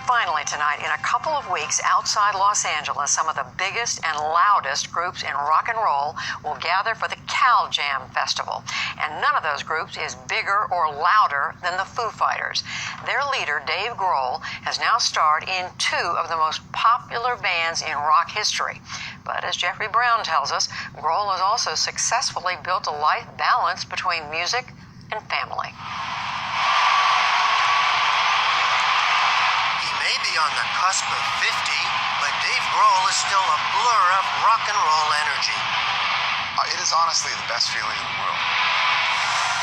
Finally tonight, in a couple of weeks outside Los Angeles, some of the biggest and loudest groups in rock and roll will gather for the Cal Jam Festival. And none of those groups is bigger or louder than the Foo Fighters. Their leader, Dave Grohl, has now starred in two of the most popular bands in rock history. But as Jeffrey Brown tells us, Grohl has also successfully built a life balance between music and family. On the cusp of 50, but Dave Grohl is still a blur of rock and roll energy. It is honestly the best feeling in the world.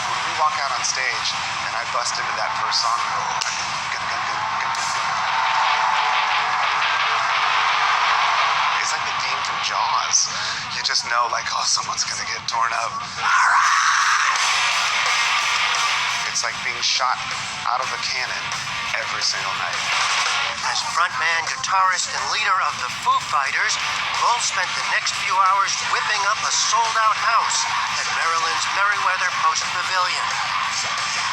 When we walk out on stage and I bust into that first song, it's like the theme from Jaws. You just know, like, oh, someone's gonna get torn up. It's like being shot out of a cannon every single night. As frontman, guitarist, and leader of the Foo Fighters, Grohl spent the next few hours whipping up a sold-out house at Maryland's Merriweather Post Pavilion.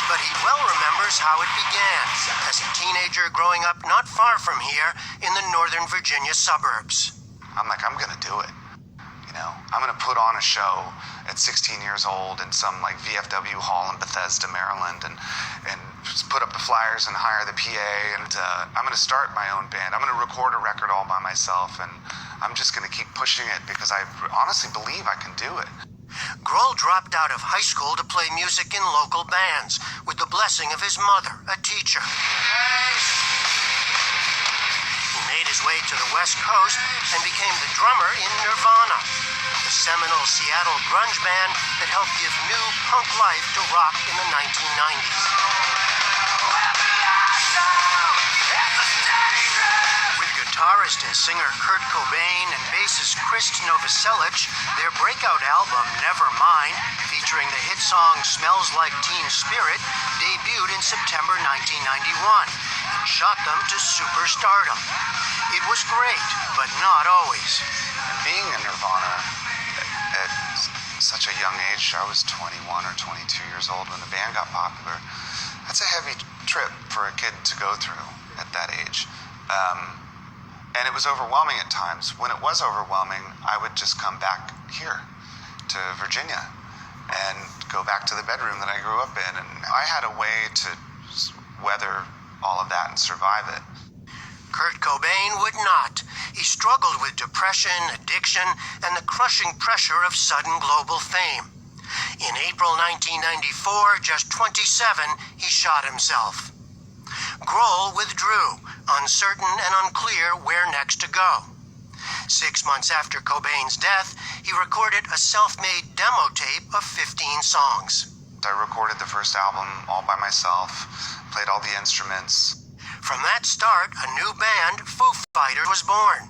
But he well remembers how it began as a teenager growing up not far from here in the Northern Virginia suburbs. I'm like, I'm gonna do it. You know, I'm gonna put on a show at 16 years old in some like VFW hall in Bethesda, Maryland, and just put up the flyers and hire the PA, and I'm gonna start my own band. I'm gonna record a record all by myself, and I'm just gonna keep pushing it because I honestly believe I can do it. Grohl dropped out of high school to play music in local bands with the blessing of his mother, a teacher. He made his way to the West Coast and became the drummer in Nirvana, the seminal Seattle grunge band that helped give new punk life to rock in the 1990s. With guitarist and singer Kurt Cobain and bassist Chris Novoselic, their breakout album Nevermind, featuring the hit song Smells Like Teen Spirit, debuted in September 1991 and shot them to superstardom. It was great, but not always. And being in Nirvana at such a young age, I was 21 or 22 years old when the band got popular. That's a heavy trip for a kid to go through at that age. And it was overwhelming at times. When it was overwhelming, I would just come back here to Virginia and go back to the bedroom that I grew up in. And I had a way to weather all of that and survive it. Kurt Cobain would not. He struggled with depression, addiction, and the crushing pressure of sudden global fame. In April 1994, just 27, he shot himself. Grohl withdrew, uncertain and unclear where next to go. 6 months after Cobain's death, he recorded a self-made demo tape of 15 songs. I recorded the first album all by myself, played all the instruments. From that start, a new band, Foo Fighters, was born,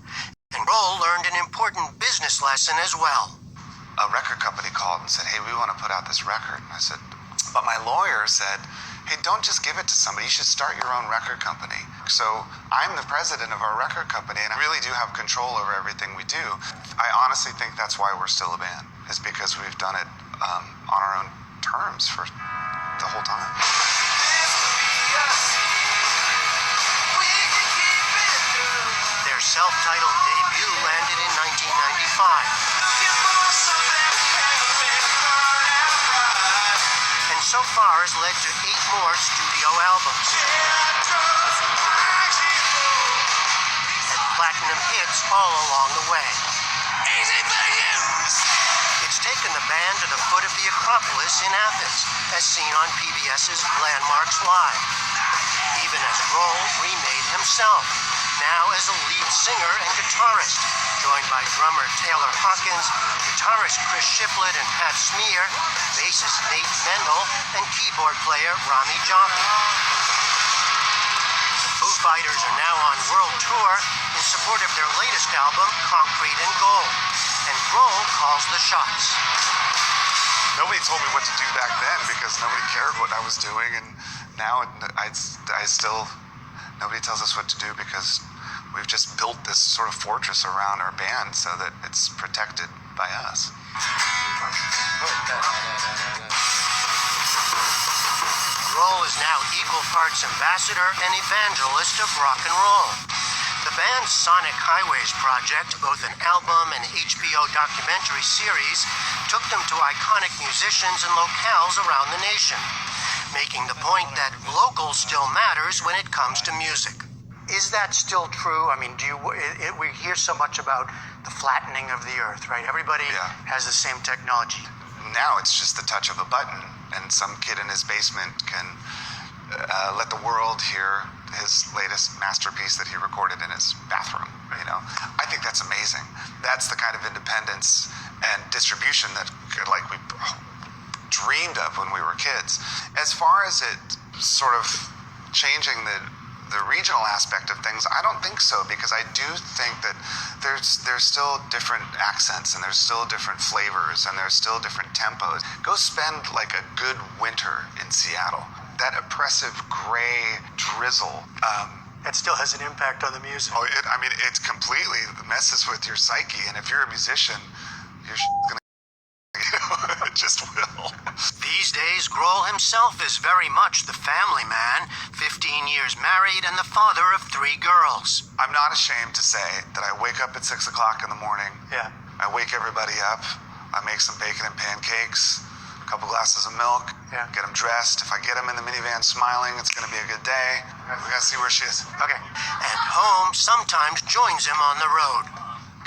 and Grohl learned an important business lesson as well. A record company called and said, hey, we want to put out this record. And I said, but my lawyer said, hey, don't just give it to somebody. You should start your own record company. So I'm the president of our record company, and I really do have control over everything we do. I honestly think that's why we're still a band, is because we've done it on our own terms for the whole time. Their self-titled debut landed in 1995. And so far has led to 8 more studio albums. And platinum hits all along the way. It's taken the band to the foot of the Acropolis in Athens, as seen on PBS's Landmarks Live. Even as Grohl remade himself, now as a lead singer and guitarist, joined by drummer Taylor Hawkins, guitarist Chris Shiflett and Pat Smear, bassist Nate Mendel, and keyboard player Rami Javi. The Foo Fighters are now on world tour in support of their latest album, Concrete and Gold, and Grohl calls the shots. Nobody told me what to do back then because nobody cared what I was doing, and now I still, nobody tells us what to do because we've just built this sort of fortress around our band so that it's protected by us. Grohl is now equal parts ambassador and evangelist of rock and roll. The band's Sonic Highways project, both an album and HBO documentary series, took them to iconic musicians and locales around the nation, making the point that local still matters when it comes to music. Is that still true? I mean, we hear so much about the flattening of the earth, right? Everybody has the same technology. Now it's just the touch of a button, and some kid in his basement can let the world hear his latest masterpiece that he recorded in his bathroom. You know, I think that's amazing. That's the kind of independence and distribution that we dreamed of when we were kids. As far as it sort of changing the regional aspect of things, I don't think so, because I do think that there's still different accents, and there's still different flavors, and there's still different tempos. Go spend like a good winter in Seattle. That oppressive gray drizzle. That still has an impact on the music. Oh, it completely messes with your psyche, and if you're a musician, you're gonna, it just will. These days, Grohl himself is very much the family man, 15 years married and the father of 3 girls. I'm not ashamed to say that I wake up at 6 o'clock in the morning. Yeah. I wake everybody up. I make some bacon and pancakes, a couple glasses of milk, get them dressed. If I get them in the minivan smiling, it's going to be a good day. We got to see where she is. Okay. And home sometimes joins him on the road.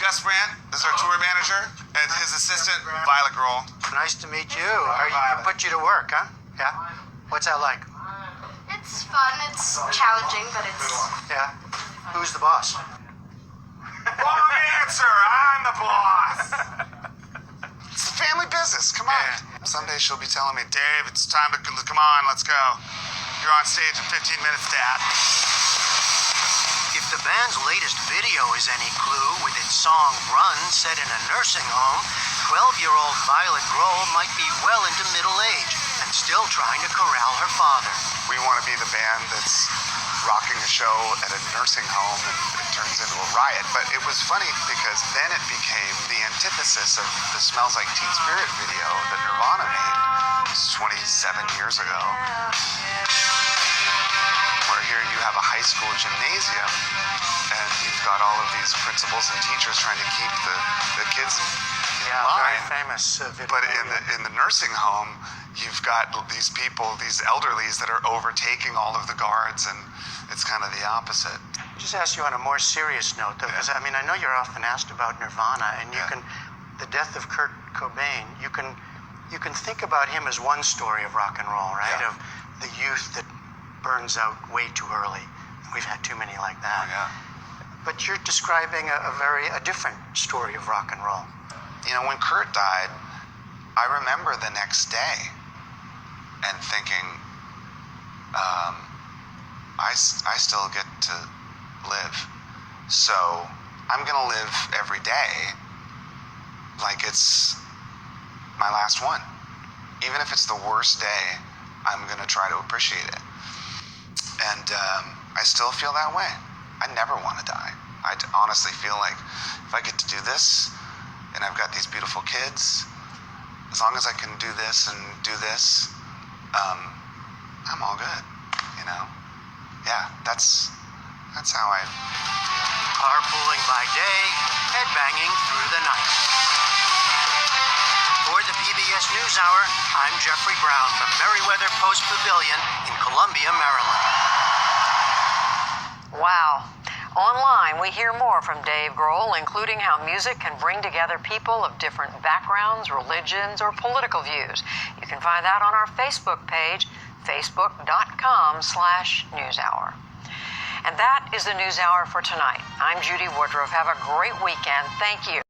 Gus Brandt is our tour manager, and his assistant, Violet Grohl. Nice to meet you. I put you to work, huh? Yeah? What's that like? It's fun. It's challenging, but it's... Yeah? Who's the boss? Wrong answer! I'm the boss! It's the family business. Come on. Yeah. Someday she'll be telling me, Dave, it's time to come on, let's go. You're on stage in 15 minutes, Dad. If the band's latest video is any clue, with its song Run set in a nursing home, 12-year-old Violet Grohl might be well into middle age and still trying to corral her father. We want to be the band that's rocking a show at a nursing home and it turns into a riot. But it was funny because then it became the antithesis of the Smells Like Teen Spirit video that Nirvana made 27 years ago. Where here you have a high school gymnasium and you've got all of these principals and teachers trying to keep the kids in line. Very famous video. But in the nursing home, you've got these people, these elderlies that are overtaking all of the guards, and it's kind of the opposite. Just ask you on a more serious note, though, because I know you're often asked about Nirvana, and the death of Kurt Cobain, you can think about him as one story of rock and roll, right? Yeah. Of the youth that burns out way too early. We've had too many like that. Oh, yeah. But you're describing a different story of rock and roll. You know, when Kurt died, I remember the next day and thinking, I still get to live. So I'm going to live every day like it's my last one. Even if it's the worst day, I'm going to try to appreciate it. And I still feel that way. I never want to die. I honestly feel like if I get to do this, and I've got these beautiful kids, as long as I can do this and do this, I'm all good, you know? Yeah, that's how I feel. Carpooling by day, headbanging through the night. For the PBS NewsHour, I'm Jeffrey Brown from Merriweather Post Pavilion in Columbia, Maryland. Wow. Online, we hear more from Dave Grohl, including how music can bring together people of different backgrounds, religions, or political views. You can find that on our Facebook page, facebook.com/NewsHour. And that is the NewsHour for tonight. I'm Judy Woodruff. Have a great weekend. Thank you.